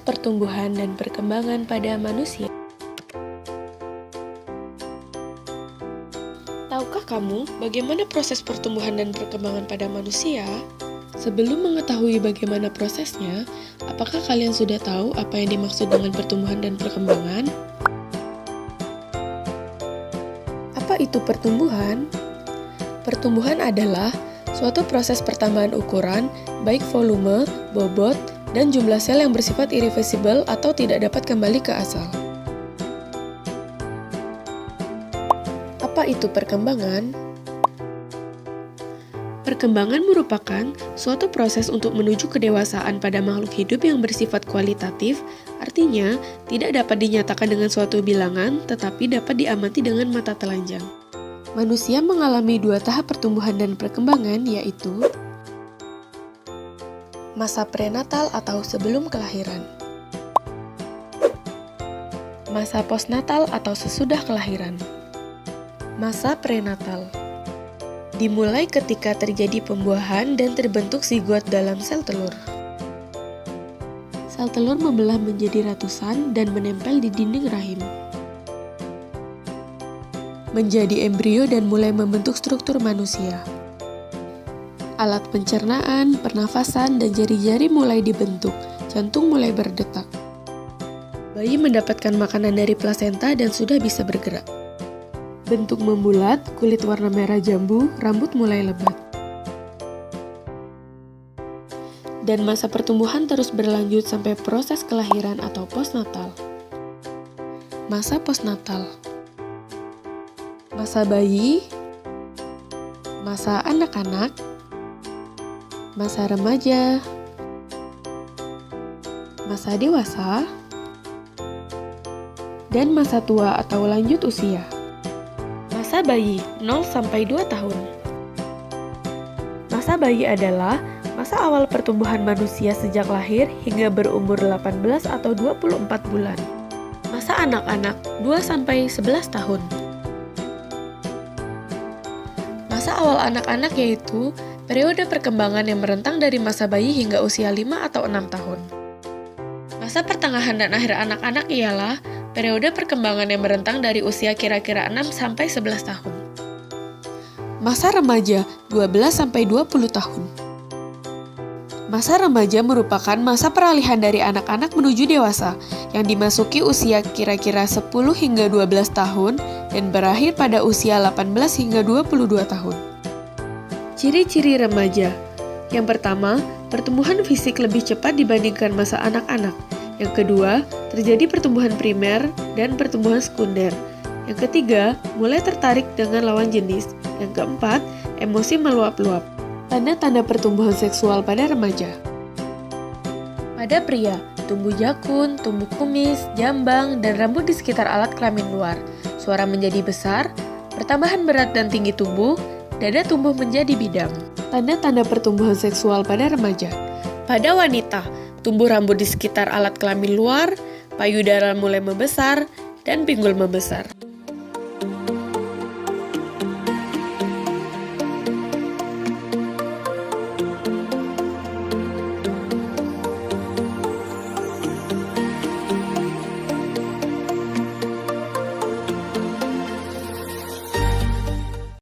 pertumbuhan dan perkembangan pada manusia. Tahukah kamu bagaimana proses pertumbuhan dan perkembangan pada manusia? Sebelum mengetahui bagaimana prosesnya, apakah kalian sudah tahu apa yang dimaksud dengan pertumbuhan dan perkembangan? Apa itu pertumbuhan? Pertumbuhan adalah suatu proses pertambahan ukuran, baik volume, bobot, dan jumlah sel yang bersifat irreversibel atau tidak dapat kembali ke asal. Apa itu perkembangan? Perkembangan merupakan suatu proses untuk menuju kedewasaan pada makhluk hidup yang bersifat kualitatif, artinya tidak dapat dinyatakan dengan suatu bilangan, tetapi dapat diamati dengan mata telanjang. Manusia mengalami dua tahap pertumbuhan dan perkembangan, yaitu masa prenatal atau sebelum kelahiran, masa postnatal atau sesudah kelahiran. Masa prenatal dimulai ketika terjadi pembuahan dan terbentuk zigot dalam sel telur. Sel telur membelah menjadi ratusan dan menempel di dinding rahim, menjadi embrio dan mulai membentuk struktur manusia. Alat pencernaan, pernafasan, dan jari-jari mulai dibentuk, jantung mulai berdetak. Bayi mendapatkan makanan dari plasenta dan sudah bisa bergerak. Bentuk membulat, kulit warna merah jambu, rambut mulai lebat. Dan masa pertumbuhan terus berlanjut sampai proses kelahiran atau postnatal. Masa postnatal, masa bayi, masa anak-anak, masa remaja, masa dewasa, dan masa tua atau lanjut usia. Masa bayi 0-2 tahun. Masa bayi adalah masa awal pertumbuhan manusia sejak lahir hingga berumur 18 atau 24 bulan. Masa anak-anak 2-11 tahun. Masa awal anak-anak yaitu periode perkembangan yang merentang dari masa bayi hingga usia 5 atau 6 tahun. Masa pertengahan dan akhir anak-anak ialah periode perkembangan yang merentang dari usia kira-kira 6-11 tahun. Masa remaja 12-20 tahun. Masa remaja merupakan masa peralihan dari anak-anak menuju dewasa yang dimasuki usia kira-kira 10 hingga 12 tahun dan berakhir pada usia 18 hingga 22 tahun. Ciri-ciri remaja. Yang pertama, pertumbuhan fisik lebih cepat dibandingkan masa anak-anak. Yang kedua, terjadi pertumbuhan primer dan pertumbuhan sekunder. Yang ketiga, mulai tertarik dengan lawan jenis. Yang keempat, emosi meluap-luap. Tanda-tanda pertumbuhan seksual pada remaja. Pada pria, tumbuh jakun, tumbuh kumis, jambang, dan rambut di sekitar alat kelamin luar. Suara menjadi besar, pertambahan berat dan tinggi tubuh, dada tumbuh menjadi bidang. Tanda-tanda pertumbuhan seksual pada remaja. Pada wanita, tumbuh rambut di sekitar alat kelamin luar, payudara mulai membesar, dan pinggul membesar.